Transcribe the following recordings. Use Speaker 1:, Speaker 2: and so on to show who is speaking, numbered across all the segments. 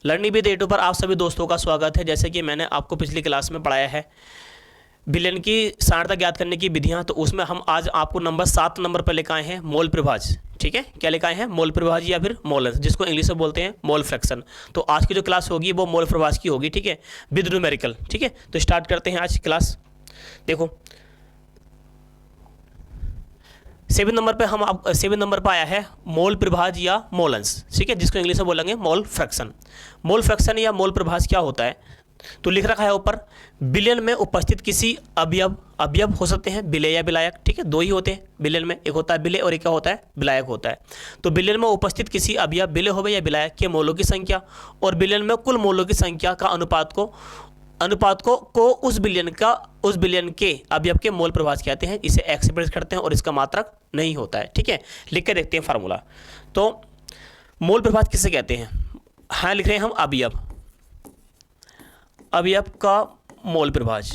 Speaker 1: Learning with A2 पर आप सभी दोस्तों का स्वागत है। जैसे कि मैंने आपको पिछली क्लास में पढ़ाया है विलयन की सारणता ज्ञात करने की विधियां, तो उसमें हम आज आपको नंबर 7 नंबर पर लेकर आए हैं मोल प्रभाज। ठीक है, क्या लेकर आए हैं? मोल प्रभाज या फिर मोलस, जिसको इंग्लिश में बोलते हैं मोल फ्रैक्शन। तो आज की जो क्लास होगी वो मोल प्रभाज की होगी। ठीक है, विद न्यूमेरिकल। ठीक है, तो स्टार्ट करते हैं आज क्लास। देखो 7 नंबर पे हम 7 नंबर पे आया है मोल प्रभाज या मोलस। ठीक है, जिसको इंग्लिश में बोलेंगे मोल फ्रैक्शन। मोल फ्रैक्शन या मोल प्रभाज क्या होता है? तो लिख रखा है ऊपर, विलयन में उपस्थित किसी अवयव हो सकते हैं विलेय या विलायक। ठीक है, दो ही होते हैं विलयन में, एक होता है विलेय और एक क्या होता है? विलायक होता है। तो विलयन में उपस्थित किसी अवयव विलेय हो या विलायक के मोलों की संख्या और विलयन में कुल मोलों की संख्या का अनुपात को उस विलयन के अवयव के मोल प्रभाज कहते हैं। इसे एक्सप्रेस करते हैं और इसका मात्रक नहीं होता है। ठीक है, लिख के देखते हैं फार्मूला। तो मोल प्रभाज किसे कहते हैं? हाँ, लिख रहे हैं हम अवयव का मोल प्रभाज,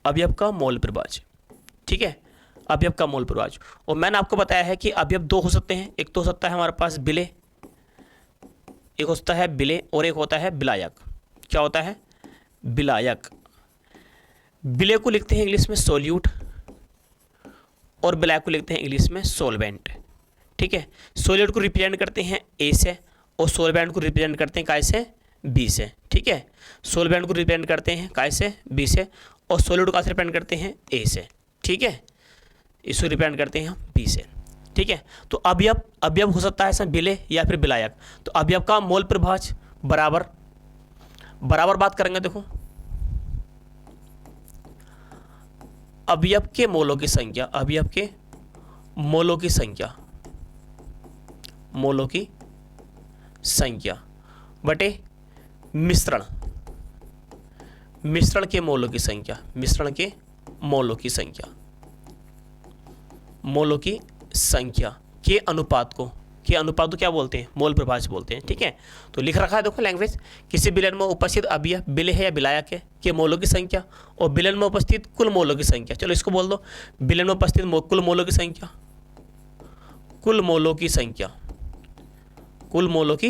Speaker 1: अवयव का मोल प्रभाज। ठीक है, अवयव का मोल प्रभाज। और मैंने आपको बताया है कि अवयव दो हो सकते हैं, एक तो हो सकता है हमारे पास विलेय, एक होता है विलेय और एक होता है विलायक। क्या होता है? विलायक। विलेय को लिखते हैं इंग्लिश में सोल्यूट और विलायक को लिखते हैं इंग्लिश में सोलवेंट। ठीक है, सोल्यूट को रिप्रेजेंट करते हैं ए से और सोलवेंट को रिप्रेजेंट करते हैं काय से? बी से। ठीक है, सोलवेंट को रिप्रेजेंट करते हैं काय से? बी से, और सोल्यूट को रिप्रेजेंट करते हैं ए से। ठीक है, इसको रिप्रेजेंट करते हैं हम बी से। ठीक है, तो अवयव हो सकता है इसमें विलेय या फिर विलायक। तो अवयव का मोल प्रभाज बराबर बात करेंगे। देखो अवयव के मोलों की संख्या, अवयव के मोलों की संख्या बटे मिश्रण के मोलों की संख्या, मोलों की संख्या के अनुपात को क्या बोलते हैं? मोल प्रभाज बोलते हैं। ठीक है, तो लिख रखा है देखो लैंग्वेज, किसी विलयन में उपस्थित अवयव विलेय है या विलायक है के मोलों की संख्या और विलयन में उपस्थित कुल मोलों की संख्या। चलो इसको बोल दो, विलयन में उपस्थित कुल मोलों की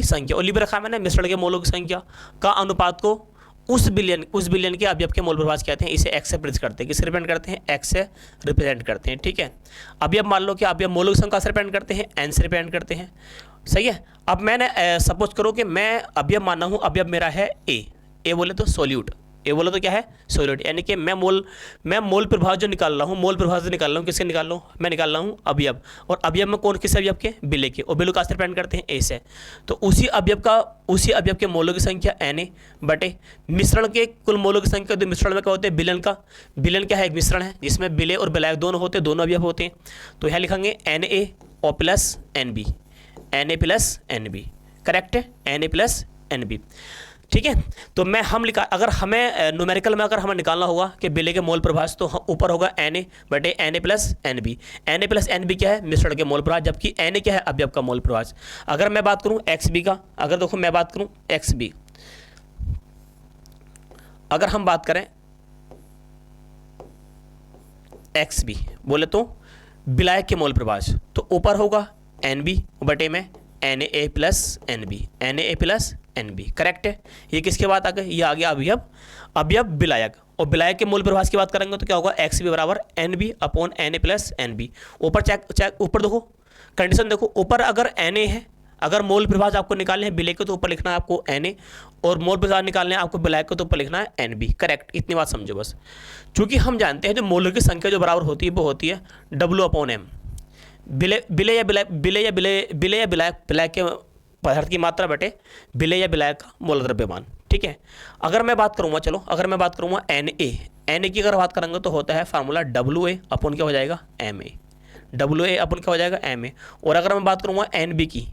Speaker 1: संख्या और लिख रखा है मैंने मिश्रण के मोलों की संख्या का अनुपात को उस विलयन के अवयव के मोल प्रभाज कहते हैं। इसे एक्स से रिप्रेजेंट करते हैं। किससे रिप्रेजेंट करते हैं? एक्स से रिप्रेजेंट करते हैं। ठीक है, अवयव मान लो कि अवयव मोलों की संख्या से रिप्रेजेंट करते हैं, एन से रिप्रेजेंट करते हैं। सही है, अब मैंने सपोज करो कि मैं अवयव माना हूँ, अवयव मेरा है ए बोले तो सोल्यूट, ए बोले तो क्या है? सोल्यूट। यानी कि मैं मोल प्रभाव जो निकाल रहा हूँ, किससे निकाल रहा हूँ? मैं निकाल रहा हूँ अवयव, और अवयव में कौन किस अवयव के? विलेय के, और विलेय का रिप्रेजेंट करते हैं ए से। तो उसी अवयव के मोलों की संख्या Na बटे मिश्रण के कुल मोलों की संख्या। तो मिश्रण में क्या होते हैं? विलयन क्या है? एक मिश्रण है जिसमें विलेय और विलायक दोनों होते हैं, दोनों अवयव होते हैं। तो यहाँ लिखेंगे Na और plus NB, Na plus NB। Correct है, Na प्लस NB। ठीक है, तो अगर हमें न्यूमेरिकल में अगर हमें निकालना होगा कि विलेय के मोल प्रभाज, तो ऊपर होगा Na बटे Na plus NB। Na plus NB क्या है? मिश्रण के मोल प्रभाज, जबकि Na क्या है? अवयव का मोल प्रभाज। अगर मैं बात करूं XB का, अगर देखो मैं बात करूं XB, अगर हम बात करें XB बोले तो विलायक के मोल प्रभाज, तो ऊपर होगा NB बटे में Na प्लस NB। करेक्ट है, ये किसके बात आ गई? ये आ गया अवयव विलायक। और विलायक के मोल प्रभाज की बात करेंगे तो क्या होगा? XB बराबर NB upon Na plus NB। ऊपर ऊपर देखो कंडीशन, देखो ऊपर अगर Na है, अगर मोल प्रभाज आपको निकालने हैं विलेय के तो ऊपर लिखना है आपको Na, और मोल प्रभाज निकालने हैं आपको विलायक के तो ऊपर लिखना है NB। करेक्ट, इतनी बात समझो बस। चूंकि हम जानते हैं जो मोलों की संख्या जो बराबर होती है वो होती है W अपॉन M। विलेय या विलायक के पदार्थ की मात्रा बटे विलेय या विलायक का मोल द्रव्यमान। ठीक है, अगर मैं बात करूँगा Na की अगर बात करेंगे तो होता है फार्मूला WA अपन क्या हो जाएगा? MA। WA अपन क्या हो जाएगा? MA। और अगर मैं बात करूँगा NB की,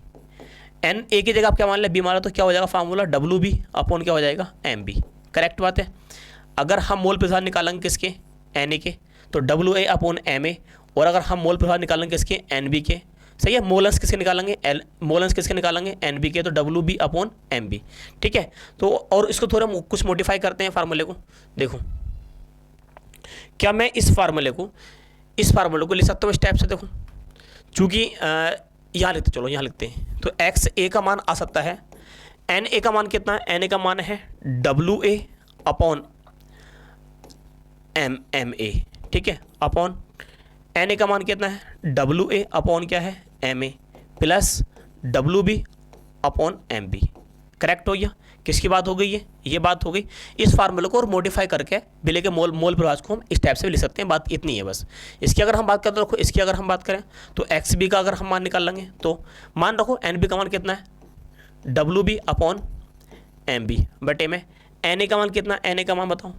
Speaker 1: Na की जगह आप क्या मान लें? B मान लो, तो क्या हो जाएगा? फार्मूला WB अपन क्या हो जाएगा? MB। करेक्ट बात है। अगर हम मोल प्रभाज निकालेंगे किसके? Na के, तो WA अपॉन MA, और अगर हम मोल प्रभाज निकालेंगे किसके? NB के। सही है, मोलस किसके निकालेंगे? NB के, तो WB अपॉन MB। ठीक है, तो और इसको थोड़ा कुछ मॉडिफाई करते हैं फार्मूले को। देखो क्या मैं इस फार्मूले को लिख सकता हूँ इस टाइप से। देखो चूँकि यहाँ लिखते, चलो यहाँ लिखते हैं। तो एक्स ए का मान आ सकता है, एन ए का मान कितना है, एन ए का मान है W A upon M M A, ठीक है, अपॉन एन ए का मान कितना है, डब्ल्यू ए अपॉन क्या है, M A plus W B upon M B. Correct हो गया। किसकी बात हो गई है, ये बात हो गई। इस फार्मूले को और मॉडिफाई करके बिले के मोल प्रभाज को हम इस टाइप से भी लिख सकते हैं, बात इतनी है बस। इसकी अगर हम बात करें तो रखो, इसकी अगर हम बात करें तो एक्स बी का अगर हम मान निकाल लेंगे तो मान रखो एन बी का मान कितना है, W B upon M B बटे में एन ए का मान कितना, एन ए का मान बताओ,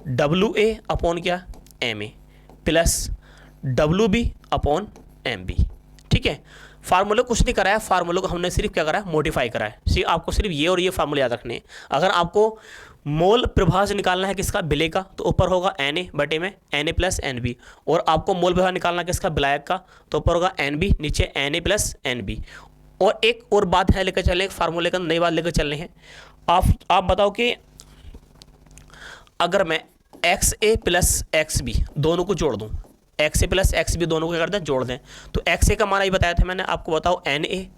Speaker 1: डब्ल्यू ए अपॉन क्या, M A plus W B upon M B. ठीक है, फार्मूले कुछ नहीं कराया, फार्मूले को हमने सिर्फ क्या करा है, मॉडिफाई करा है। सिर्फ आपको सिर्फ ये और ये फार्मूले याद रखने हैं। अगर आपको मोल प्रभाज निकालना है किसका, बिले का, तो ऊपर होगा एन ए बटे में N A plus N B, और आपको मोल प्रभाज निकालना है किसका, विलायक का, तो ऊपर होगा एन बी, नीचे N A plus N B. और एक और बात है लेकर चलने, फार्मूले का नई बात लेकर चलने हैं। आप बताओ कि अगर मैं x A plus X B दोनों को जोड़ दूँ, x A plus X B दोनों को क्या कर दें, जोड़ दें, तो एक्स ए का मान ही बताया था मैंने आपको, बताओ एन ए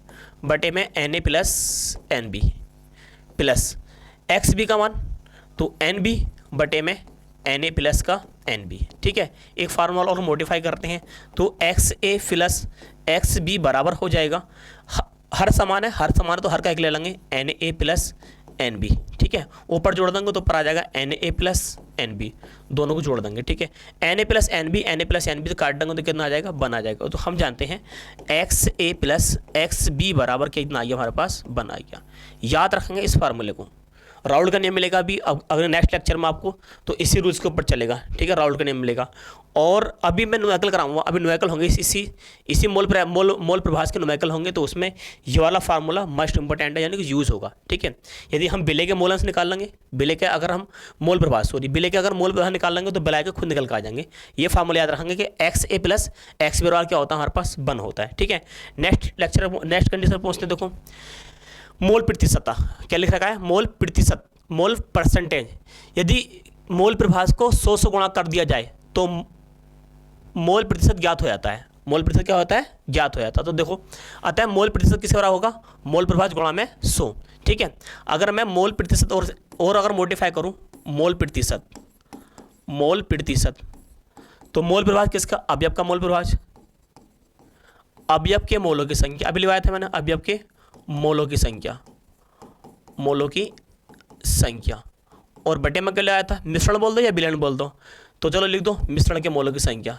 Speaker 1: बटे में N A plus N B plus X B का मान, तो एन बी बटे में एन ए प्लस का एन बी। ठीक है, एक फार्मूला और मॉडिफाई करते हैं, तो X A plus X B बराबर हो जाएगा, हर समान है, हर समान है तो हर का एक ले लेंगे, N A plus N B. ठीक है, ऊपर जोड़ देंगे तो ऊपर आ जाएगा N A plus N B, दोनों को जोड़ देंगे। ठीक है, N A plus N B, N A plus N B तो काट देंगे तो कितना आ जाएगा, बन आ जाएगा। तो हम जानते हैं x A plus X B बराबर कितना आ गया हमारे पास, बन आ गया। याद रखेंगे इस फार्मूले को, राउल का नियम मिलेगा अभी अगर नेक्स्ट लेक्चर में आपको, तो इसी रूल्स के ऊपर चलेगा। ठीक है, राउल का नियम मिलेगा। और अभी मैं न्यूमेरिकल कराऊंगा, अभी न्यूमेरिकल होंगे इसी मोल प्रभाज के न्यूमेरिकल होंगे, तो उसमें ये वाला फार्मूला मस्ट इंपॉर्टेंट है, यानी कि यूज़ होगा। ठीक है, यदि हम बिले के मोल अंश निकाल लेंगे, बिले के अगर हम मोल प्रभाज मोल प्रभाज निकाल लेंगे तो बिलाय के खुद निकल के आ जाएंगे। ये फार्मूला याद रखेंगे कि x A plus X B बराबर क्या होता है, हमारे पास बन होता है। ठीक है, नेक्स्ट कंडीशन पहुँचते, देखो मोल प्रतिशतता क्या लिख रखा है, मोल प्रतिशत, मोल परसेंटेज। यदि मोल प्रभाज को 100 से गुणा कर दिया जाए तो मोल प्रतिशत ज्ञात हो जाता है। मोल प्रतिशत क्या होता है, ज्ञात हो जाता है। तो देखो अतः मोल प्रतिशत किसके बराबर होगा, मोल प्रभाज गुणा में 100। ठीक है, अगर मैं मोल प्रतिशत और अगर मॉडिफाई करूं, मोल प्रतिशत, तो मोल प्रभाज किसका, अवयव का मोल प्रभाज, अवयव के मोलों की संख्या, अभी लिखवाया था मैंने, अवयव के मोलों की संख्या, और बटे में क्या लाया था, मिश्रण बोल दो या विलयन बोल दो, तो चलो लिख दो मिश्रण के मोलों की संख्या,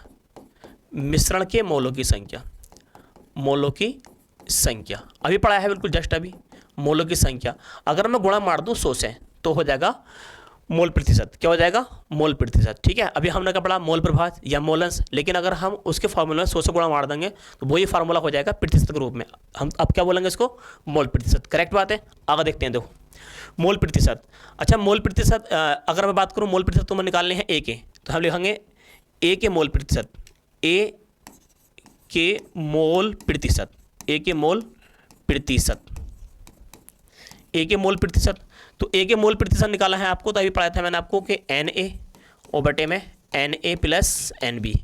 Speaker 1: अभी पढ़ाया है बिल्कुल जस्ट अभी, मोलों की संख्या। अगर मैं गुणा मार दूं 100 से तो हो जाएगा मोल प्रतिशत, क्या हो जाएगा, मोल प्रतिशत। ठीक है, अभी हमने क्या पढ़ा, मोल प्रभाज या मोल अंश, लेकिन अगर हम उसके फार्मूला में 100 से गुणा मार देंगे तो वही फार्मूला हो जाएगा प्रतिशत के रूप में। हम अब क्या बोलेंगे इसको, मोल प्रतिशत। करेक्ट बात है, आगे देखते हैं। देखो मोल प्रतिशत, अच्छा मोल प्रतिशत अगर मैं बात करूं मोल प्रतिशत तो मैं निकालने हैं ए के, तो हम लिखेंगे ए के मोल प्रतिशत, ए के मोल प्रतिशत। तो ए के मोल प्रतिशत निकाला है आपको, तो अभी पढ़ाया था मैंने आपको कि एन ए और बटे में N A plus N B.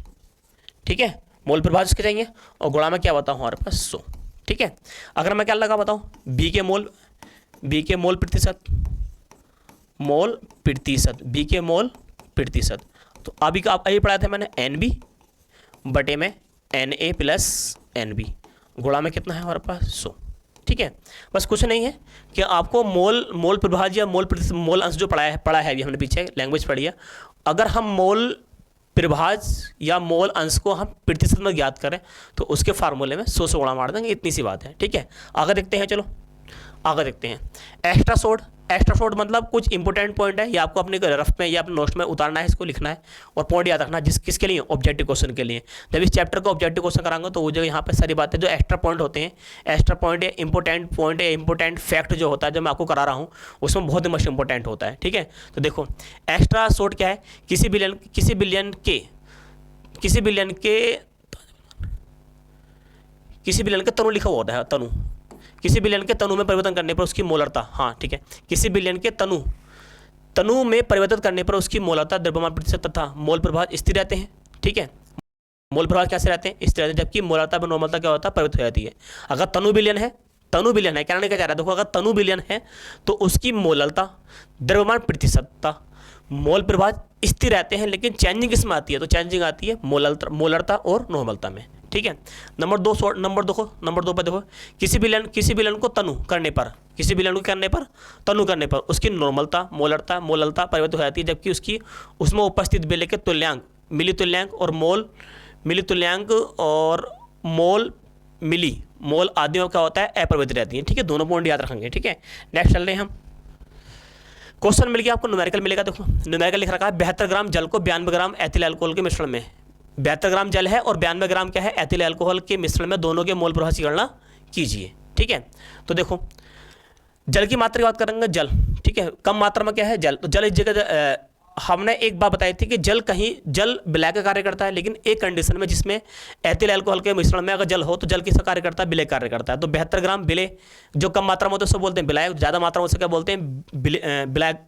Speaker 1: ठीक है, मोल प्रभाज के चाहिए और गुणा में क्या बताऊँ हमारे पास 100। ठीक है, अगर मैं क्या लगा बताऊँ, बी के मोल प्रतिशत, बी के मोल प्रतिशत, तो अभी पढ़ाया था मैंने एन बी बटे में N A plus N B, गुणा में कितना है हमारे पास 100। ठीक है, बस कुछ नहीं है कि आपको मोल प्रभाज या मोल अंश जो पढ़ा है अभी हमने पीछे लैंग्वेज पढ़ी है, अगर हम मोल प्रभाज या मोल अंश को हम प्रतिशत में ज्ञात करें तो उसके फार्मूले में 100 से गुणा मार देंगे, इतनी सी बात है। ठीक है, आगे देखते हैं, चलो आगे देखते हैं। एक्स्ट्रा शॉर्ट मतलब कुछ इंपॉर्टेंट पॉइंट है, ये आपको अपने रफ में या अपने नोट्स में उतारना है, इसको लिखना है और पॉइंट याद रखना, किसके लिए, ऑब्जेक्टिव क्वेश्चन के लिए। जब इस चैप्टर को ऑब्जेक्टिव क्वेश्चन करांगे तो वो जो यहाँ पे सारी बातें जो एक्स्ट्रा पॉइंट होते हैं, एक्स्ट्रा पॉइंट है, इंपॉर्टेंट फैक्ट जो होता है जो मैं आपको करा रहा हूँ उसमें बहुत ही मस्ट इंपॉर्टेंट होता है। ठीक है, तो देखो एक्स्ट्रा शॉर्ट क्या है, किसी बिलियन के तनु लिखा हुआ होता है, किसी बिलियन के तनु में परिवर्तन करने पर उसकी मोलरता, हाँ ठीक है, किसी बिलियन के तनु में परिवर्तित करने पर उसकी मोलरता, द्रव्यमान प्रतिशत तथा मोल प्रभाज स्थिर रहते हैं। ठीक है, मोल प्रभाव कैसे रहते हैं, इस तरह से, जबकि मोलरता में नॉर्मलता क्या होता है, परिवर्तित हो जाती है। अगर तनु विलयन है, कहने का चाह रहा है, देखो अगर तनु विलयन है तो उसकी मोललता, द्रव्यमान प्रतिशतता, मोल प्रभाव स्थिर रहते हैं, लेकिन चेंजिंग किसमें आती है, तो चेंजिंग आती है मोलरता और नॉर्मलता में। ठीक है, नंबर दो पर देखो, किसी विलयन को तनु करने पर, तनु करने पर उसकी नॉर्मलता, मोललता परिवर्तित हो जाती है, जबकि उसकी उसमें उपस्थित विलय के तुल्यांक, मिली तुल्यांक और मोल आदि में क्या होता है, अपरिवर्तित रहती है। ठीक है, दोनों पॉइंट याद रखेंगे। ठीक है, नेक्स्ट चल रहे हैं हम। क्वेश्चन मिल गया आपको, न्यूमेरिकल मिलेगा। देखो न्यूमेरिकल लिख रखा है 72 ग्राम जल को 92 ग्राम एथिल अल्कोहल के मिश्रण में, 72 ग्राम जल है और 92 ग्राम क्या है, एथिल अल्कोहल के मिश्रण में, दोनों के मोल प्रभाव की गणना कीजिए। ठीक है, तो देखो जल की मात्रा की बात करेंगे, जल, ठीक है, कम मात्रा में क्या है, जल। तो जल इस जगह हमने एक बात बताई थी कि जल विलय का कार्य करता है, लेकिन एक कंडीशन में, जिसमें एथिल अल्कोहल के मिश्रण में अगर जल हो तो जल किसका कार्य करता है, विलय कार्य करता है। तो 72 ग्राम विलय, जो कम मात्रा में होता है उसको बोलते हैं विलय, ज़्यादा मात्रा में उसे क्या बोलते हैं, विलय।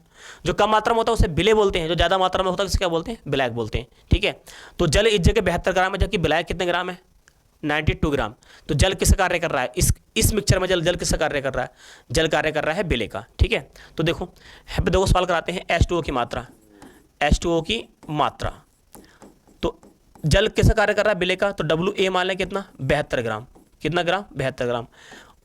Speaker 1: जो कम मात्रा में होता है उसे विलय बोलते हैं, जो ज़्यादा मात्रा में होता है उसे क्या बोलते हैं, विलायक बोलते हैं। ठीक है, तो जल इस जगह 72 ग्राम है, जबकि विलायक कितने ग्राम है, 92 ग्राम। तो जल किसका कार्य कर रहा है, इस मिक्सचर में जल किसका कार्य कर रहा है, जल कार्य कर रहा है विलय का। ठीक है, तो देखो सवाल कराते हैं, H2O की मात्रा, H2O की मात्रा, तो जल किसका कार्य कर रहा है, विलय का। तो WA मान लें कितना, 72 ग्राम, कितना ग्राम, 72 ग्राम।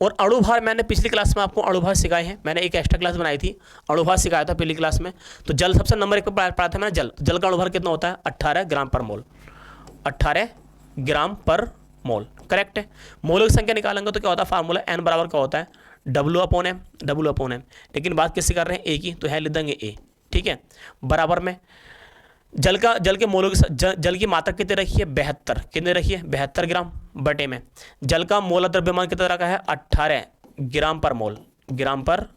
Speaker 1: और अणुभार मैंने पिछली क्लास में आपको अणुभार सिखाए हैं, मैंने एक एक्स्ट्रा क्लास बनाई थी, अणुभार सिखाया था पिछली क्लास में। तो जल सबसे नंबर 1 पर पढ़ा था मैंने, जल का अणुभार कितना होता है, 18 ग्राम पर मोल, 18 ग्राम पर मोल, करेक्ट है। मोल की संख्या निकालेंगे तो क्या होता है, फार्मूला N बराबर क्या होता है, W/M, लेकिन बात किससे कर रहे हैं, A की, तो है लिख देंगे A। ठीक है, बराबर में जल के मोलों की जल की मात्रा कितनी रखी है, 72, कितने रखी है, 72 ग्राम, बटे में जल का मोल द्रव्यमान कितना रखा है, 18 ग्राम पर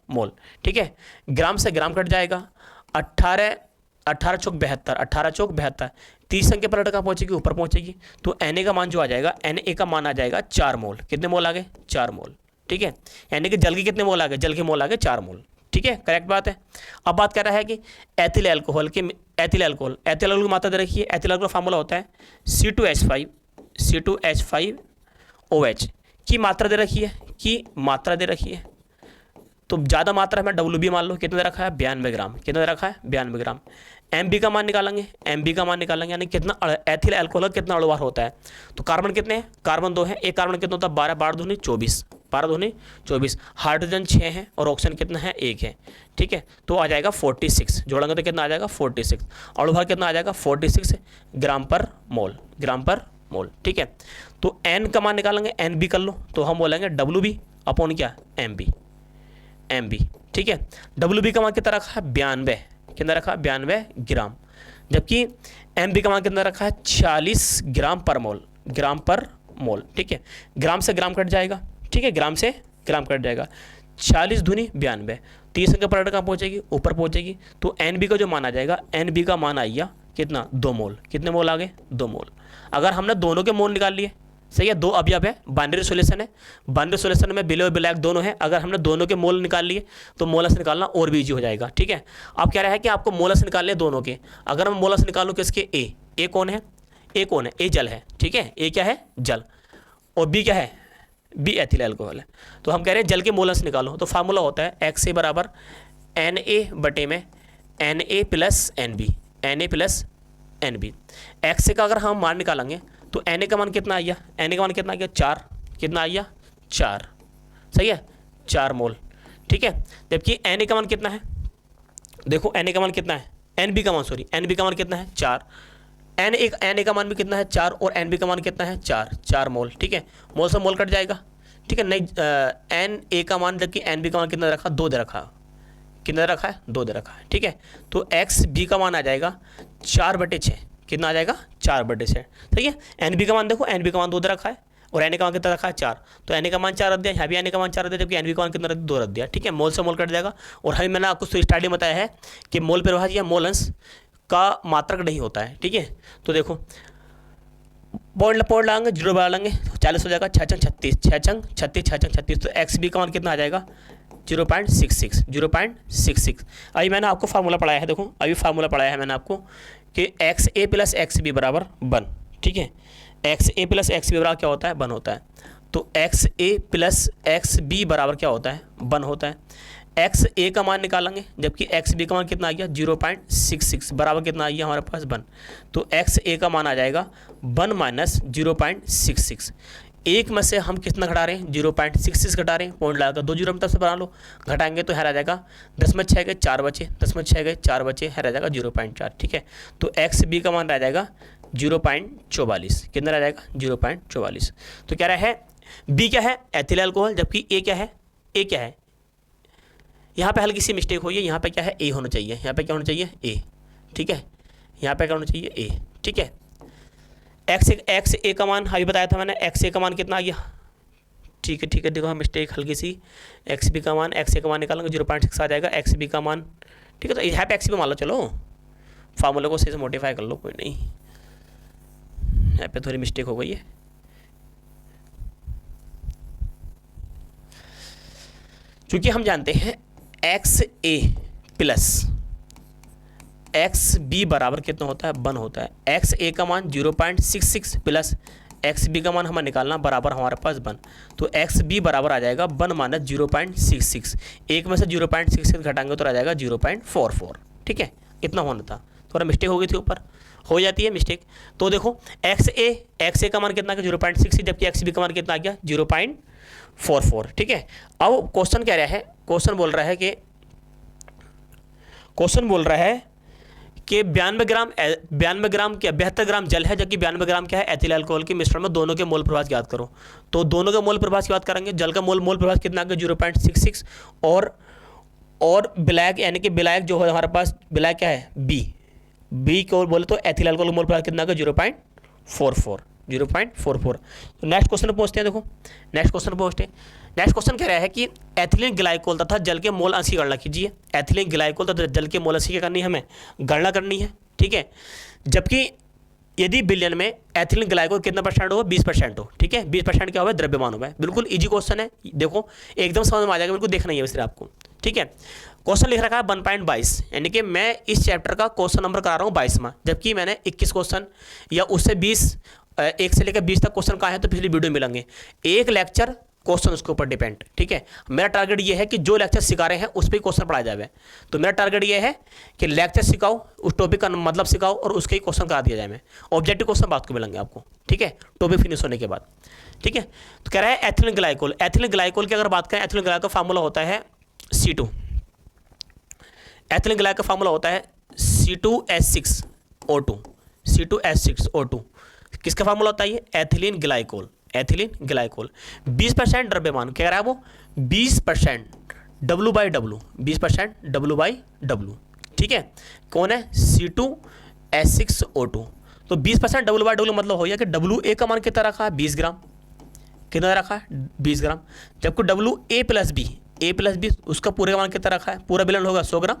Speaker 1: मोल, ठीक है, ग्राम से ग्राम कट जाएगा, 18 चौक 72, 30 संख्या पर कहाँ पहुंचेगी, ऊपर पहुंचेगी। तो Na का मान जो आ जाएगा, Na का मान आ जाएगा 4 मोल, कितने मोल आ गए, 4 मोल। ठीक है, यानी कि जल के कितने मोल आ गए, जल के मोल आ गए 4 मोल। ठीक है, करेक्ट बात है। अब बात कर रहा है कि एथिल अल्कोहल की मात्रा दे रखी है। एथिल अल्कोहल फार्मूला होता है C2H5OH की मात्रा दे रखी है, तो ज़्यादा मात्रा में WB मान लो, कितना दे रखा है, 92 ग्राम, कितना दे रखा है, 92 ग्राम। MB का मान निकालेंगे, यानी कितना एथिल अल्कोहल कितना अणुभार होता है। तो कार्बन कितने हैं, कार्बन 2 है, एक कार्बन कितना होता है, 12 दूनी 24, हाइड्रोजन 6 है और ऑक्सीजन कितना है, 1 है। ठीक है, तो आ जाएगा 46, जोड़ेंगे तो कितना आ जाएगा, 46। अणुभार कितना आ जाएगा, 46 ग्राम पर मोल, ठीक है। तो N का मान निकालेंगे, NB कर लो, तो हम बोलेंगे WB अपॉन क्या, MB। ठीक है, WB का मान कितना रखा है, 92, कितना रखा है, 92 ग्राम, जबकि MB का मान कितना रखा है, 40 ग्राम पर मोल, ठीक है। ग्राम से ग्राम कट जाएगा, ठीक है, ग्राम से ग्राम कट जाएगा, 40 दूनी 92, 30 संख्या पर कहाँ पहुँचेगी, ऊपर पहुँचेगी। तो NB का जो मान आ जाएगा, NB का मान आइया कितना, 2 मोल, कितने मोल आ गए, 2 मोल। अगर हमने दोनों के मोल निकाल लिए, सही है, 2 अवयव है, बाइनरी सॉल्यूशन है, बाइनरी सॉल्यूशन में विलय और विलायक दोनों है, अगर हमने दोनों के मोल निकाल लिए तो मोलस निकालना और भी ईजी हो जाएगा। ठीक है, आप कह रहे हैं कि आपको मोलस निकालने दोनों के, अगर मैं मोलस निकालूँ किसके, ए कौन है, ए जल है, ठीक है, ए क्या है, जल, और बी क्या है, बी एथिल अल्कोहल है। तो हम कह रहे हैं जल के मोलस निकालो, तो फार्मूला होता है XA बराबर Na बटे में Na प्लस NB। XA का अगर हम मान निकालेंगे तो Na का मान कितना आया, 4, कितना आया, 4, सही है, 4 मोल। ठीक है, जबकि Na का मान कितना है, देखो Na का मान कितना है, NB का मान कितना है, 4, Na का मान भी कितना है, 4, और NB का मान कितना है, 4 मोल। ठीक है, मोल से मोल कट जाएगा, ठीक है, नहीं Na का मान, जबकि NB का मान कितना रखा, 2 दे रखा, कितना रखा है, 2 दे रखा है। ठीक है, तो XB का मान आ जाएगा 4/6, कितना आ जाएगा, 4/6, सही है। NB का मान देखो, NB का मान 2 दे रखा है और Na का मान कितना रखा है, 4, तो Na का मान 4 रख दिया, यहाँ भी Na का मान 4 रख दिया, जबकि NB का मान कितना रख दिया, 2 रख दिया। ठीक है, मोल से मोल कट जाएगा। और हमें मैंने आपको स्टार्टिंग बताया है कि मोल प्रवाह या मोल अंश का मात्रक नहीं होता है। ठीक है, तो देखो पॉइंट लाएंगे, 0 बढ़ा लेंगे, 40 हो जाएगा, 6 छंग 36, तो XB का मान कितना आ जाएगा, 0.66। अभी मैंने आपको फार्मूला पढ़ाया है, देखो अभी फार्मूला पढ़ाया है मैंने आपको कि XA प्लस XB बराबर 1, ठीक है, x A plus X B बराबर क्या होता है, 1 होता है। तो X A plus X B बराबर क्या होता है, 1 होता है। एक्स ए का मान निकालेंगे, जबकि एक्स बी का मान कितना आ गया, 0.66 बराबर कितना आ गया हमारे पास 1। तो एक्स ए का मान आ जाएगा 1 माइनस 0.66। एक में से हम कितना घटा रहे हैं, 0.66 घटा रहे हैं, पॉइंट लगाकर 2 जीरो में तब से बना लो, घटाएंगे तो है रह जाएगा 10 में 6 गए 4 बचे, 10 में 6 गए 4 बचे, है रह जाएगा 0.4। ठीक है, तो एक्स बी का मान रह जाएगा 0.44। कितना रह जाएगा, 0.44। तो क्या रहा है, बी क्या है, एथिल अल्कोहल, जबकि ए क्या है, ए क्या है, यहाँ पे हल्की सी मिस्टेक हुई है, यहाँ पे क्या है, ए होना चाहिए, यहाँ पे क्या होना चाहिए, ए। ठीक है, यहाँ पे क्या होना चाहिए, ए। ठीक है, एक्स ए का मान अभी बताया था मैंने, एक्स ए का मान कितना आ गया। ठीक है, देखो हम मिस्टेक हल्की सी, एक्स बी का मान, एक्स ए का मान निकालेंगे 0.6 आ जाएगा, एक्स बी का मान। ठीक है, तो यहाँ पे एक्स बी मान लो, चलो फार्मूले को सही से मॉडिफाई कर लो, कोई नहीं, यहाँ पे थोड़ी मिस्टेक हो गई है। क्योंकि हम जानते हैं x A plus X B बराबर कितना होता है, 1 होता है। एक्स ए का मान 0.66 प्लस एक्स बी का मान हमें निकालना बराबर हमारे पास 1। तो एक्स बी बराबर आ जाएगा 1 माइनस 0.66। एक में से 0.66 घटाएंगे तो आ जाएगा 0.44। ठीक है, इतना होना था, थोड़ा मिस्टेक हो गई थी, ऊपर हो जाती है मिस्टेक। तो देखो एक्स ए का मान कितना आ गया, 0.66, जबकि एक्स बी का मान कितना आ गया, 0.44। ठीक है, अब क्वेश्चन क्या रहा है, क्वेश्चन बोल रहा है कि 92 ग्राम 72 ग्राम जल है, जबकि 92 ग्राम क्या है, एथिल अल्कोहल के मिश्रण में दोनों के मोल प्रभाव याद करो। तो दोनों के मोल प्रभाव की बात करेंगे, जल का मोल प्रभाव कितना आ गया, 0.66, और ब्लैक यानी कि ब्लैक जो है हमारे पास, ब्लैक क्या है, बी को बोले तो एथिल अल्कोहल मोल प्रभाव कितना आ गया, 0.44। तो नेक्स्ट क्वेश्चन पहुंचते हैं। देखो नेक्स्ट क्वेश्चन कह रहा है कि एथिलीन ग्लाइकोल तथा जल के मोल अंश की गणना कीजिए। एथिलीन ग्लाइकोल तथा जल के मोल अंश की करनी है, हमें गणना करनी है। ठीक है, जबकि यदि बिलियन में एथिलीन ग्लाइकोल कितना % हो, 20% हो। ठीक है, 20% क्या हुआ, द्रव्यमान हुआ है। बिल्कुल इजी क्वेश्चन है, देखो एकदम समझ में आ जाएगा, बिल्कुल देखना ही है सिर्फ आपको। ठीक है, क्वेश्चन लिख रखा है 1.22, यानी कि मैं इस चैप्टर का क्वेश्चन नंबर करा रहा हूँ 22वां, जबकि मैंने 21 क्वेश्चन या उससे 20 1 से लेकर 20 तक क्वेश्चन कहा है, तो पिछली वीडियो मिलेंगे। एक लेक्चर क्वेश्चन उसके ऊपर डिपेंड। ठीक है, मेरा टारगेट ये है कि जो लेक्चर सिखा रहे हैं उस पर क्वेश्चन पढ़ाया जाए। तो मेरा टारगेट ये है कि लेक्चर सिखाओ, उस टॉपिक का मतलब सिखाओ और उसके ही क्वेश्चन करा दिया जाए। मैं ऑब्जेक्टिव क्वेश्चन बात को मिलेंगे आपको। ठीक है, टॉपिक फिनिश होने के बाद। ठीक है, तो कह रहा है एथिलीन ग्लाइकोल। एथिलीन ग्लाइकोल की अगर बात करें, एथिलीन ग्लाइकोल का फार्मूला होता है C2। एथिलीन ग्लाइकोल का फार्मूला होता है C2H6O2। C2H6O2 किसका फार्मूला होता है, ये एथिलीन ग्लाइकोल। 20% द्रव्यमान कह रहा है वो, 20% W/W, 20% W/W। ठीक है, कौन है, C2H6O2। तो 20% W/W मतलब हो गया कि WA का मान कितना रखा है, 20 ग्राम। कितना रखा है, 20 ग्राम। जबकि WA प्लस बी उसका पूरे का मान कितना रखा है, पूरा बिलन होगा 100 ग्राम।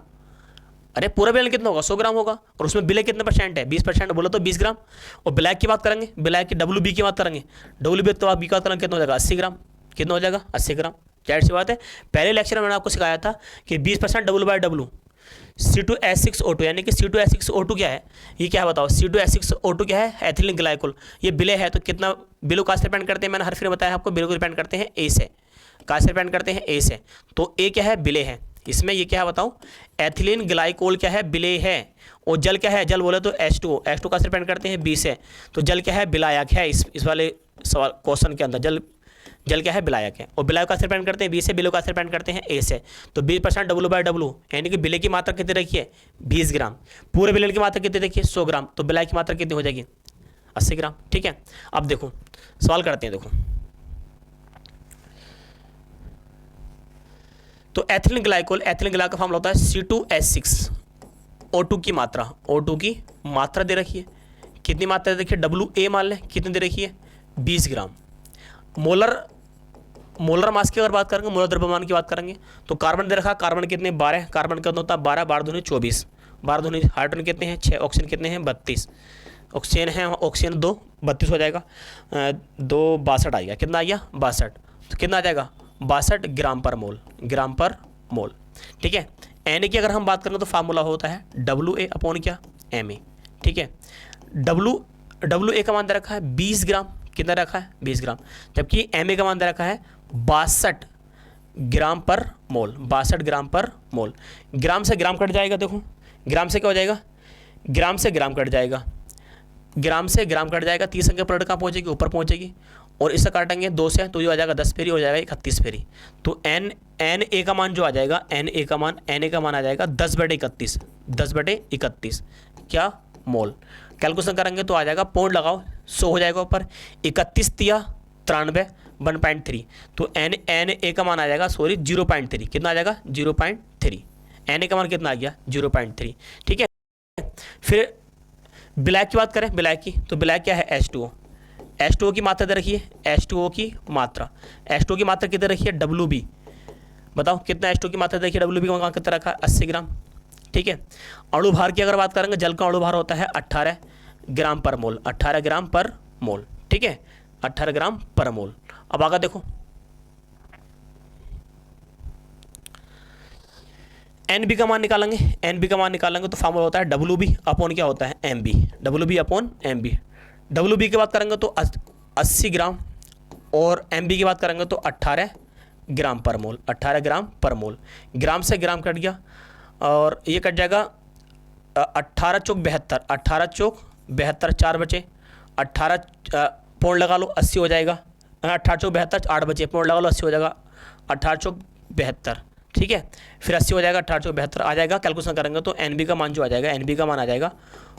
Speaker 1: अरे पूरा बिलन कितना होगा, 100 ग्राम होगा, और उसमें बिले कितने % है, 20% बोलो तो 20 ग्राम। और ब्लैक की बात करेंगे, ब्लैक की WB की बात करेंगे, WB तो बी की बात करेंगे, कितना हो जाएगा, 80 ग्राम। कितना हो जाएगा, 80 ग्राम। जाहिर सी बात है, पहले लेक्चर में मैंने आपको सिखाया था कि 20% W/W C2H6O2, यानी कि C2H6O2 क्या है, ये क्या है बताओ, C2H6O2 क्या है, एथिलीन ग्लाइकोल। ये बिले है, तो कितना बिलो का डिपेंड करते हैं, मैंने हर फिर बताया आपको, बिलो को डिपेंड करते हैं A से, का से डिपेंड करते हैं A से। तो A क्या है, बिले है। इसमें ये क्या है बताओ, एथिलीन ग्लाइकोल क्या है, बिले है। और जल क्या है, जल बोले तो H2 का से डिपेंड करते हैं B से। तो जल क्या है, विलायक है। इस वाले सवाल क्वेश्चन के अंदर जल क्या है, विलायक है। और विलायक का से डिपेंड करते हैं B से, बिलो का से डिपेंड करते हैं A से। तो 20% W/W, यानी कि बिले की मात्रा कितनी रखी है, 20 ग्राम। पूरे बिलन की मात्रा कितनी रखी है, 100 ग्राम। तो विलायक की मात्रा कितनी हो जाएगी, 80 ग्राम। ठीक है, अब देखो सवाल करते हैं। देखो तो एथिलीन ग्लाइकोल का फॉर्मूला होता है C2H6O2 की मात्रा, O2 की मात्रा दे रखी है। कितनी मात्रा दे रखी है, WA मान लें, कितनी दे रखी है, 20 ग्राम। मोलर मास की अगर बात करेंगे, मोलर द्रव्यमान की बात करेंगे, तो कार्बन दे रखा, कार्बन कितने, 12। कार्बन का होता है 12, 12 दूनी 24, 12 दूनी। हाइड्रोजन कितने हैं, 6। ऑक्सीजन कितने हैं, 32। ऑक्सीजन है, ऑक्सीजन 2, 32 हो जाएगा, 2 62 आ गया। कितना आ गया, 62। तो कितना आ जाएगा, 62 ग्राम पर मोल। ठीक है, Na की अगर हम बात करें तो फार्मूला होता है WA अपॉन क्या, Ma। ठीक है, W WA का मान दे रखा है 20 ग्राम, कितना रखा है 20 ग्राम, जबकि MA का मान दे रखा है 62 ग्राम पर मोल, 62 ग्राम पर मोल। ग्राम से ग्राम कट जाएगा, देखो ग्राम से क्या हो जाएगा, ग्राम से ग्राम कट जाएगा, ग्राम से ग्राम कट जाएगा, 30 अंक के प्लॉट कहाँ पहुँचेगी, ऊपर पहुँचेगी, और इससे काटेंगे 2 से तो ये आ जाएगा 10 फेरी, हो जाएगा 31 फेरी। तो NA का मान जो आ जाएगा, NA का मान आ जाएगा 10/31, 10/31 क्या मोल। कैलकुलेशन करेंगे तो आ जाएगा, पॉइंट लगाओ 100 हो जाएगा ऊपर, 31 तिया 93 1.3, तो NA का मान आ जाएगा 0.3, कितना आ जाएगा 0.3, NA का मान कितना आ गया 0.3। ठीक है, फिर ब्लैक की बात करें, ब्लैक की, तो ब्लैक क्या है H2O, H2O की मात्रा दे रखी है, H2O की मात्रा, H2O की मात्रा कितने रखी है WB, बताओ कितना H2O की मात्रा देखिए, WB का कितना रखा है 80 ग्राम। ठीक है, अणु भार की अगर बात करेंगे, जल का अणु भार होता है 18 ग्राम पर मोल, 18 ग्राम पर मोल। ठीक है, 18 ग्राम पर मोल। अब आगे देखो, NB का मान निकालेंगे, NB का मान निकालेंगे तो फार्मूला होता है WB अपॉन क्या होता है MB, WB upon MB। WB की बात करेंगे तो 80 ग्राम, और MB की बात करेंगे तो 18 ग्राम पर मोल, 18 ग्राम पर मोल। ग्राम से ग्राम कट गया और ये कट जाएगा 18 चौक 72, 18 चौक 72 4 बचे, 18 पौन लगा लो 80 हो जाएगा, 18 चौक 72 8 बचे, पौन लगा लो 80 हो जाएगा, 18 चौक 72। ठीक है, फिर 80 हो जाएगा, 18 चौक 72 आ जाएगा। कैलकुलेशन करेंगे तो NB का मान जो आ जाएगा, NB का मान आ जाएगा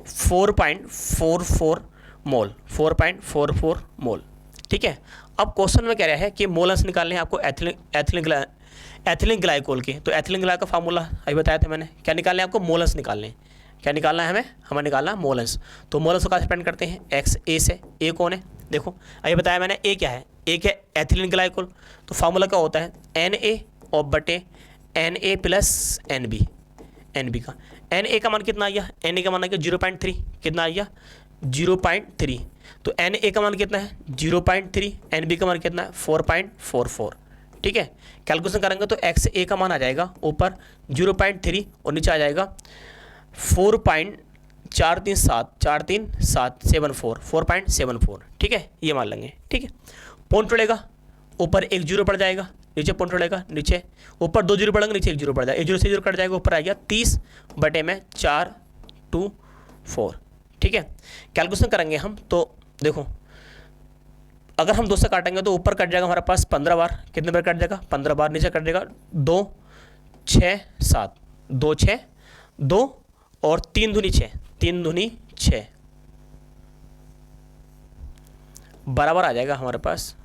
Speaker 1: 4.44 मोल, 4.44 मोल। ठीक है, अब क्वेश्चन में कह रहा है कि मोलस निकालने हैं आपको एथिलीन ग्लाइकोल के, तो एथिलीन ग्लाइकोल का फार्मूला अभी बताया था मैंने, क्या निकालने हैं आपको मोलस निकालने हैं, क्या निकालना है हमें निकालना है मोलस। तो मोलस को कहाँ से स्पेंड करते हैं, XA से, A कौन है देखो अभी बताया मैंने, A क्या है, A है एथिलीन ग्लाइकोल, तो फार्मूला क्या होता है Na और बटे Na प्लस NB का, Na का मान कितना आ गया, Na का मान आ गया 0.3, कितना आ गया 0.3, तो Na का मान कितना है 0.3, NB का मान कितना है 4.44। ठीक है, कैलकुलेशन करेंगे तो XA का मान आ जाएगा ऊपर 0.3 और नीचे आ जाएगा 4.4374। ठीक है, ये मान लेंगे। ठीक है, पॉइंट टूटेगा, ऊपर 1 0 पड़ जाएगा, नीचे पॉइंट टूटेगा, नीचे ऊपर 2 0 पड़ेंगे, नीचे 1 0 पड़ जाएगा, 1 0 से 0 कट जाएगा, ऊपर आ गया 30/424। ठीक है, कैलकुलेशन करेंगे हम तो देखो, अगर हम 2 से काटेंगे तो ऊपर कट जाएगा हमारे पास 15 बार, कितने बार कट जाएगा 15 बार, नीचे कट जाएगा 2 6 7, 2 6 2 और 3 दूनी 6, 3 दूनी 6 बराबर आ जाएगा हमारे पास।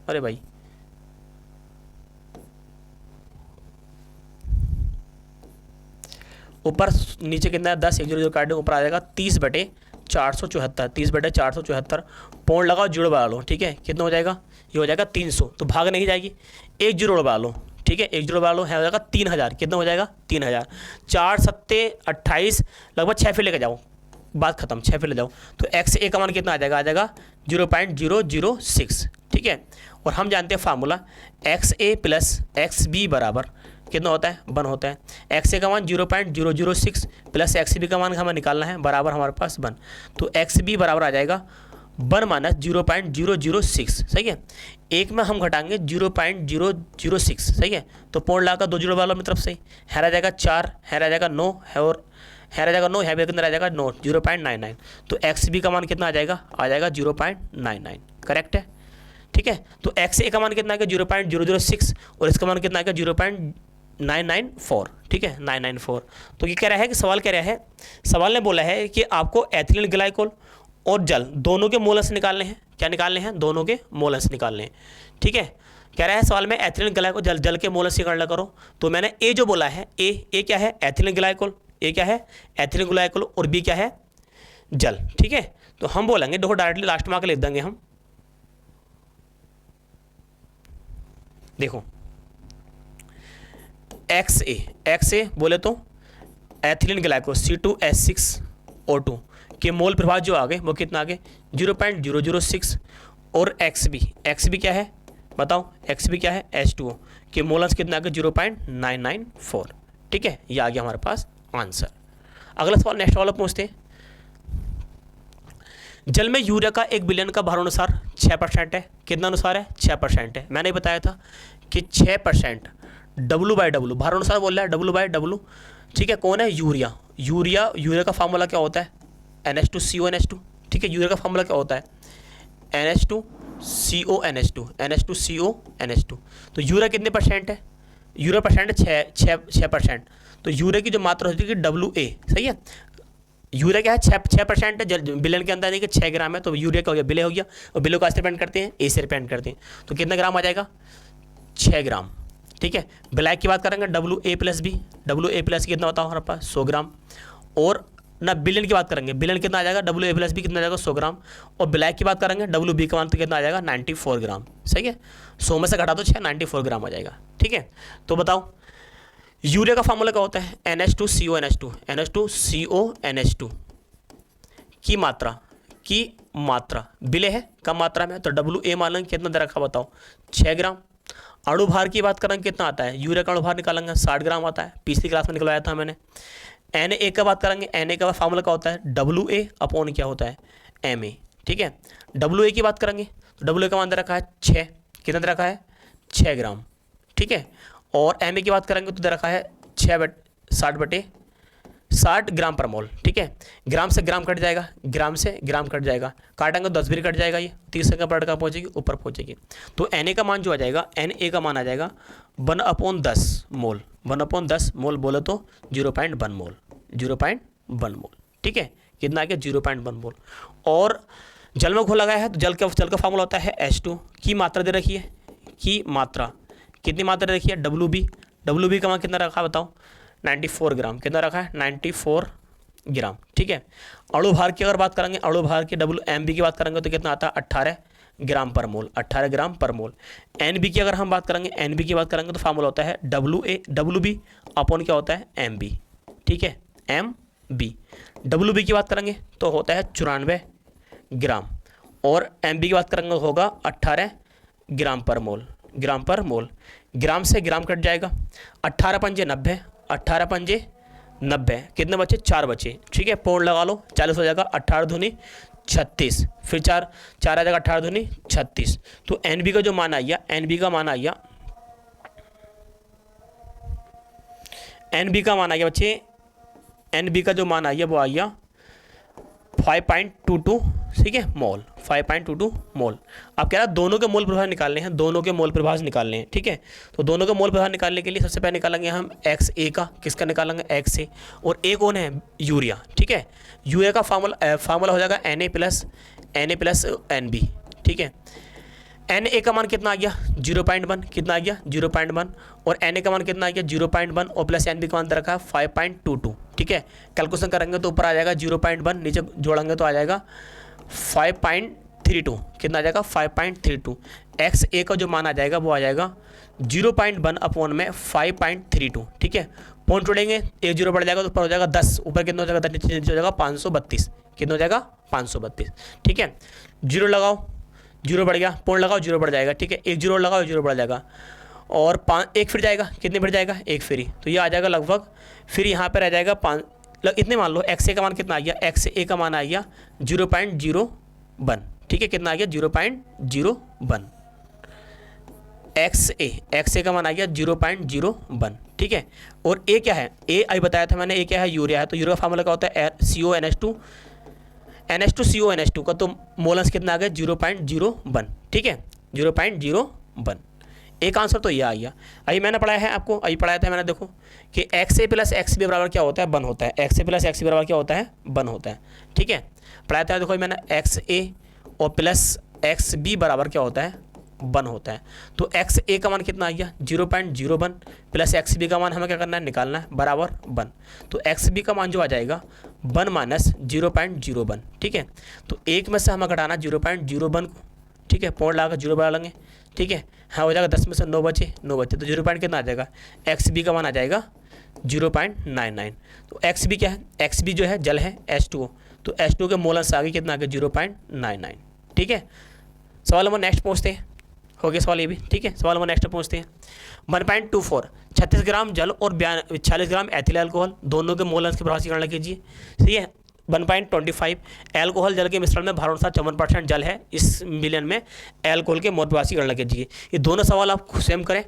Speaker 1: अरे भाई ऊपर नीचे कितना है 10, 1 0 0 काट दो, ऊपर आ जाएगा 30/474, 30/474 पौंड लगाओ, जीरो बढ़ा लो। ठीक है, कितना हो जाएगा, ये हो जाएगा 300, तो भाग नहीं जाएगी, 1 0 बढ़ा लो। ठीक है, 1 0 बढ़ा लो, है हो जाएगा 3000, कितना हो जाएगा 3000, 4 7 28, लगभग 6 फिर लेके जाओ, बात खत्म, 6 फिर ले जाओ, तो XA का मान कितना आ जाएगा 0.006। ठीक है, और हम जानते हैं फार्मूला XA प्लस XB बराबर कितना होता है 1 होता है। XA का मान 0.006 प्लस XB का मान हमें निकालना है, बराबर हमारे पास 1, तो XB बराबर आ जाएगा 1 माइनस 0.006। सही है, एक में हम घटाएंगे 0.006। सही है, तो पौन लाकर 2 0 वालों में तरफ से है रह जाएगा 4, है रह जाएगा 9 है, और है रह जाएगा 9 है कितना रह जाएगा 9, 0.99, तो XB का मान कितना आ जाएगा 0.99। करेक्ट है। ठीक है, तो XA का मान कितना आएगा 0.006 और इसका मान कितना आएगा 0.994। ठीक है, 994। तो ये कह रहा है कि सवाल कह रहा है, सवाल ने बोला है कि आपको एथिलीन ग्लाइकोल और जल दोनों के मोलस निकालने हैं। क्या निकालने हैं, दोनों के मोलस निकालने हैं। ठीक है, कह रहा है सवाल में एथिलीन ग्लाइकोल जल के मोलस की गणना करो, तो मैंने ए जो बोला है, ए क्या है एथिलीन ग्लाइकोल, ए क्या है एथिलीन ग्लाइकोल और बी क्या है जल। ठीक है, तो हम बोलेंगे देखो डायरेक्टली लास्ट में आकर लिख देंगे हम, देखो XA बोले तो एथिलीन ग्लाइकोल C2H6O2 के मोल प्रभाव जो आ गए वो कितना आ गए 0.006, और XB क्या है बताओ, XB क्या है H2O के मोलस कितना आ गए 0.994। ठीक है, ये आ गया हमारे पास आंसर। अगला सवाल नेक्स्ट वाला पूछते हैं, जल में यूरिया का 1 बिलियन का भारानुसार 6% है। कितना अनुसार है? 6% है। मैंने बताया था कि 6% W/W, भारानुसार बोल रहा है, W/W, ठीक है। कौन है? यूरिया। यूरिया का फार्मूला क्या होता है? NH2CO NH2, ठीक है। यूरिया का फार्मूला क्या होता है? NH2CO NH2। तो यूरिया कितने परसेंट है? यूरिया परसेंट है 6%। तो यूरिया की जो मात्रा होती है WA, सही है। यूरिया क्या है? 6% है। बिलियन के अंदर देखिए 6 ग्राम है, तो यूरिया क्या हो गया? बिले हो गया। और बिलो का से डिपेंड करते हैं, ए से डिपेंड करते हैं। तो कितना ग्राम आ जाएगा? 6 ग्राम, ठीक है। ब्लैक की बात करेंगे WA+B, WA+ कितना होता है हमारे पास? 100 ग्राम। और ना बिलियन की बात करेंगे, बिलियन कितना आ जाएगा? WA+B कितना आ जाएगा? 100 ग्राम। और ब्लैक की बात करेंगे WB का मान तो कितना आ जाएगा? 94 ग्राम, सही है। 100 में से घटा दो 6, 94 ग्राम आ जाएगा, ठीक है। तो बताओ यूरिया का फार्मूला क्या होता है? NH2CO NH2 की मात्रा बिले है कम मात्रा में, तो WA मान लेंगे। कितना दे रखा बताओ? 6 ग्राम। अणु भार की बात करेंगे, कितना आता है? यूरिया का अणु भार निकालेंगे 60 ग्राम आता है, पिछली क्लास में निकलवाया था मैंने। Na का बात करेंगे, Na का फार्मूला क्या होता है? WA अपॉन क्या होता है? Ma, ठीक है। WA की बात करेंगे तो WA का मान दे रखा है 6, कितना दे रखा है? 6 ग्राम, ठीक है। और Ma की बात करेंगे तो दे रखा है 60 ग्राम पर मोल, ठीक है। ग्राम से ग्राम कट जाएगा, ग्राम से ग्राम कट जाएगा, काटेंगे 10 भी कट जाएगा, ये 30 का पलट का पहुँचेगी, ऊपर पहुँचेगी। तो Na का मान जो आ जाएगा, Na का मान आ जाएगा 1/10 मोल। 1/10 मोल बोले तो 0.1 मोल, 0.1 मोल, ठीक है। कितना आ गया? 0.1 मोल। और जल में घोला गया है, तो जल का फार्मूला होता है H2 की मात्रा दे रखी है, की मात्रा कितनी मात्रा दे रखी है? WB का मान कितना रखा है बताओ? 94 ग्राम। कितना रखा है? 94 ग्राम, ठीक है। अणु भार की अगर बात करेंगे, अणु भार की MB की बात करेंगे तो कितना आता है? 18 ग्राम पर मोल, 18 ग्राम पर मोल। NB की अगर हम बात करेंगे, NB की बात करेंगे तो फार्मूला होता है WB अपॉन क्या होता है? MB, ठीक है, MB। WB की बात करेंगे तो होता है 94 ग्राम, और MB की बात करेंगे होगा 18 ग्राम पर मोल, ग्राम पर मोल। ग्राम से ग्राम कट जाएगा, 18 पंजे 90, 18 पंजे 90, कितने बचे? 4 बचे, ठीक है। पूर्ण लगा लो, 40 हो जाएगा। 18 दूनी 36, फिर 4 आ जाएगा, 18 दूनी 36। तो NB का जो मान आया, NB का मान आया बच्चे, NB का जो मान आया वो आया 5.22, ठीक है, मोल, 5.22 मोल। अब कह रहा है दोनों के मोल प्रभाव निकालने हैं, दोनों के मोल प्रभाव निकालने हैं, ठीक है। तो दोनों के मोल प्रभाव निकालने के लिए सबसे पहले निकालेंगे हम XA का, किसका निकालेंगे? XA। और A कौन है? यूरिया, ठीक है। यूरिया का फार्मूला हो जाएगा Na प्लस NB, ठीक है। Na का मान कितना आ गया? 0.1, कितना आ गया? 0.1। और Na का मान कितना आ गया? 0.1, और प्लस NB का मान दे रखा है 5.22, ठीक है। कैलकुलेशन करेंगे तो ऊपर आ जाएगा 0.1, नीचे जोड़ेंगे तो आ जाएगा 5.32, कितना आ जाएगा? 5.32। XA का जो मान आ जाएगा वो आ जाएगा 0.1 अपॉन में 5.32, ठीक है। पॉइंट जोड़ेंगे, एक जीरो बढ़ जाएगा तो ऊपर हो जाएगा 10, ऊपर कितना हो जाएगा? 10, नीचे हो जाएगा 532, कितना हो जाएगा? 532, ठीक है। जीरो लगाओ, जीरो बढ़ गया, पॉइंट लगाओ, जीरो बढ़ जाएगा, ठीक है। एक जीरो लगाओ, जीरो बढ़ जाएगा, और 5 एक फिर जाएगा, कितने फिर जाएगा? एक फिर ही, तो ये आ जाएगा लगभग, फिर यहाँ पर रह जाएगा 5, इतने मान लो। XA का मान कितना आ गया? XA का मान आ गया 0.01, ठीक है। कितना आ गया? 0.01। XA का मान आ गया 0.01, ठीक है। और A क्या है? A आई बताया था मैंने, A क्या है? यूरिया है। तो यूरिया का फार्मूला क्या होता है? NH2CO NH2 का तो मोलस कितना आ गया? 0.01, ठीक है, 0.01। एक आंसर तो ये आ गया। अभी मैंने पढ़ाया है आपको, अभी पढ़ाया था मैंने, देखो कि XA प्लस XB बराबर क्या होता है? 1 होता है। XA प्लस XB बराबर क्या होता है? 1 होता है, ठीक है। पढ़ाया था, देखो मैंने XA और प्लस XB बराबर क्या होता है? 1 होता है। तो XA का मान कितना आ गया? 0.01, प्लस XB का मान हमें क्या करना है? निकालना है, बराबर 1। तो XB का मान जो आ जाएगा 1 माइनस 0.01, ठीक है। तो एक में से हमें घटाना 0.01 को, ठीक है, पॉइंट लगा 0 बढ़ा लेंगे, ठीक है। हाँ हो जाएगा, 10 में से 9 बचे, तो 0 पॉइंट कितना आ जाएगा? XB का मान आ जाएगा 0.99। तो XB क्या है? XB जो है जल है, H2O, तो H2O के मोलस आगे कितना आ गया? 0.99, ठीक है। सवाल नंबर नेक्स्ट पहुँचते हैं, हो गया सवाल ये भी, ठीक है। सवाल नंबर नेक्स्ट पहुँचते हैं। 1.24, 36 ग्राम जल और 46 ग्राम एथिल अल्कोहल, दोनों के मोलस के प्रभाव की गणना कीजिए, ठीक है। 1.25 एल्कोहल जल के मिश्रण में भार अनुसार 54% जल है, इस मिलियन में एल्कोहल के मोल प्रभाव की गणना कीजिए। ये दोनों सवाल आप स्वयं करें